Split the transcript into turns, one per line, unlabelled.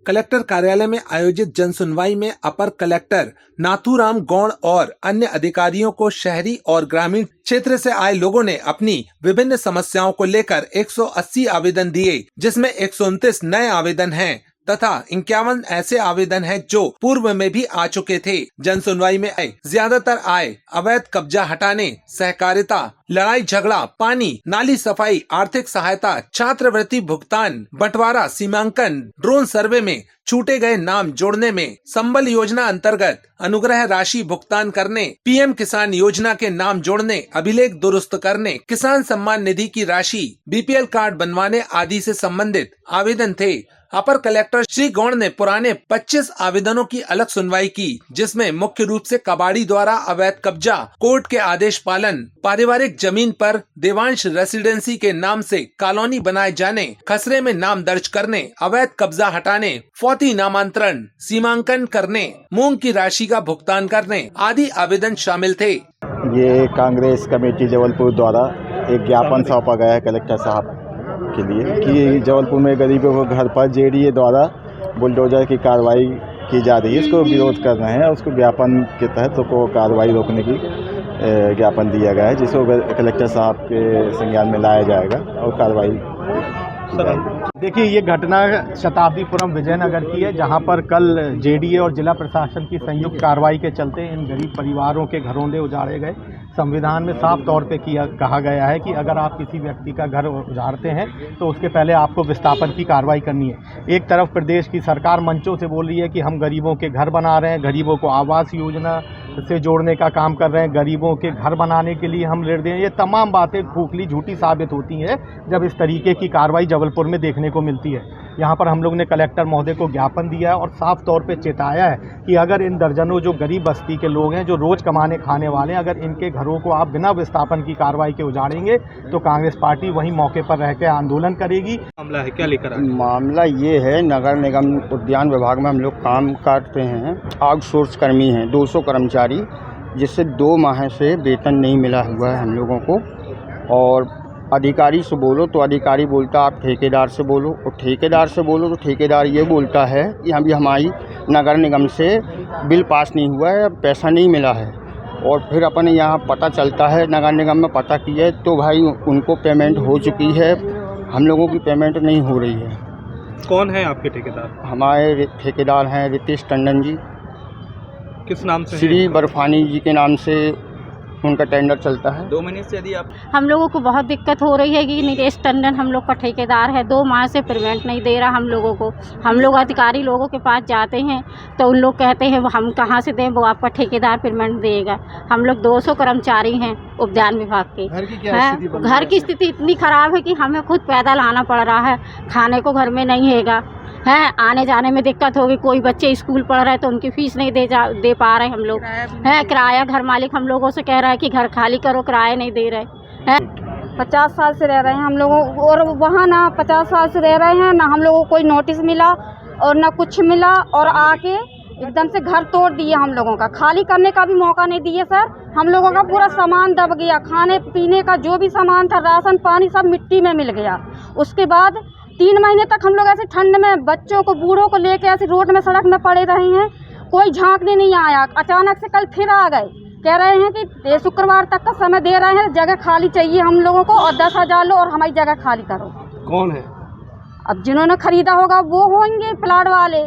Collector कार्यालय में आयोजित जन सुनवाई में अपर कलेक्टर नाथूराम गौड़ और अन्य अधिकारियों को शहरी और ग्रामीण क्षेत्र से आए लोगों ने अपनी विभिन्न समस्याओं को लेकर 180 आवेदन दिए, जिसमें 129 नए आवेदन हैं तथा 51 ऐसे आवेदन हैं जो पूर्व में भी आ चुके थे। जन सुनवाई में ज्यादातर आए अवैध कब्जा हटाने, सहकारिता, लड़ाई झगड़ा, पानी, नाली सफाई, आर्थिक सहायता, छात्रवृत्ति भुगतान, बंटवारा, सीमांकन, ड्रोन सर्वे में छूटे गए नाम जोड़ने में, संबल योजना अंतर्गत अनुग्रह राशि भुगतान करने, पीएम किसान योजना के नाम जोड़ने, अभिलेख दुरुस्त करने, किसान सम्मान निधि की राशि, बीपीएल कार्ड बनवाने आदि से संबंधित आवेदन थे। अपर कलेक्टर श्री गौड़ ने पुराने 25 आवेदनों की अलग सुनवाई की, जिसमें मुख्य रूप से कबाड़ी द्वारा अवैध कब्जा, कोर्ट के आदेश पालन, पारिवारिक जमीन पर देवांश रेसिडेंसी के नाम से कॉलोनी बनाए जाने, खसरे में नाम दर्ज करने, अवैध कब्जा हटाने, फौती नामांतरण, सीमांकन करने, मूंग की राशि का भुगतान करने आदि आवेदन शामिल थे।
ये कांग्रेस कमेटी जबलपुर द्वारा एक ज्ञापन सौंपा गया है कलेक्टर साहब के लिए कि जबलपुर में गरीबों को घर पर जेडीए द्वारा बुलडोजर की कार्रवाई की जा रही है, इसको विरोध कर रहे हैं। उसको ज्ञापन के तहत उसको कार्रवाई रोकने की ज्ञापन दिया गया है, जिसको कलेक्टर साहब के संज्ञान में लाया जाएगा और कार्रवाई।
देखिए, ये घटना शताब्दीपुरम विजयनगर की है, जहां पर कल जेडीए और जिला प्रशासन की संयुक्त कार्रवाई के चलते इन गरीब परिवारों के घरौंदे उजाड़े गए। संविधान में साफ तौर पे कहा गया है कि अगर आप किसी व्यक्ति का घर उजाड़ते हैं तो उसके पहले आपको विस्थापन की कार्रवाई करनी है। एक तरफ प्रदेश की सरकार मंचों से बोल रही है कि हम गरीबों के घर बना रहे हैं, गरीबों को आवास योजना से जोड़ने का काम कर रहे हैं, गरीबों के घर बनाने के लिए हम ऋण दें। ये तमाम बातें खोखली झूठी साबित होती हैं जब इस तरीके की कार्रवाई जबलपुर में देखने को मिलती है। यहाँ पर हम लोग ने कलेक्टर महोदय को ज्ञापन दिया है और साफ तौर पे चेताया है कि अगर इन दर्जनों जो गरीब बस्ती के लोग हैं, जो रोज कमाने खाने वाले हैं, अगर इनके घरों को आप बिना विस्थापन की कार्रवाई के उजाड़ेंगे तो कांग्रेस पार्टी वहीं मौके पर रह के आंदोलन करेगी।
मामला है क्या लेकर? मामला ये है, नगर निगम उद्यान विभाग में हम लोग काम करते हैं, आउटसोर्स कर्मी हैं 200 कर्मचारी, जिससे 2 माह से वेतन नहीं मिला हुआ है हम लोगों को। और अधिकारी से बोलो तो अधिकारी बोलता आप ठेकेदार से बोलो, और ठेकेदार से बोलो तो ठेकेदार ये बोलता है कि अभी हमारी नगर निगम से बिल पास नहीं हुआ है, पैसा नहीं मिला है। और फिर अपने यहाँ पता चलता है, नगर निगम में पता किया है तो भाई उनको पेमेंट हो चुकी है, हम लोगों की पेमेंट नहीं हो रही है।
कौन है आपके ठेकेदार?
हमारे ठेकेदार हैं रितेश टंडन जी।
किस नाम से?
श्री बर्फानी जी के नाम से उनका टेंडर चलता है।
2 महीने से यदि आप
हम लोगों को बहुत दिक्कत हो रही है कि नितेश टंडन हम लोग का ठेकेदार है, 2 माह से पेमेंट नहीं दे रहा हम लोगों को। हम लोग अधिकारी लोगों के पास जाते हैं तो उन लोग कहते हैं वो हम कहाँ से दें, वो आपका ठेकेदार पेमेंट देगा। हम लोग 200 कर्मचारी हैं उद्यान विभाग के। घर की स्थिति इतनी खराब है कि हमें खुद पैदल आना पड़ रहा है, खाने को घर में नहीं हैगा है, आने जाने में दिक्कत होगी। कोई बच्चे स्कूल पढ़ रहे हैं तो उनकी फीस नहीं दे पा रहे हम लोग हैं। किराया घर मालिक हम लोगों से कह रहा है कि घर खाली करो, किराया नहीं दे रहे हैं।
50 साल से रह रहे हैं हम लोगों, और वहाँ ना 50 साल से रह रहे हैं ना हम लोगों को कोई नोटिस मिला और ना कुछ मिला, और आके एकदम से घर तोड़ दिए हम लोगों का, खाली करने का भी मौका नहीं दिए सर। हम लोगों का पूरा सामान दब गया, खाने पीने का जो भी सामान था, राशन पानी सब मिट्टी में मिल गया। उसके बाद 3 महीने तक हम लोग ऐसे ठंड में बच्चों को बूढ़ों को लेके ऐसे रोड में सड़क में पड़े रहे हैं, कोई झांकने नहीं आया। अचानक से कल फिर आ गए, कह रहे हैं कि शुक्रवार तक का समय दे रहे हैं, जगह खाली चाहिए हम लोगों को और 10,000 लो और हमारी जगह खाली करो।
कौन है?
अब जिन्होंने खरीदा होगा वो होंगे प्लाट वाले।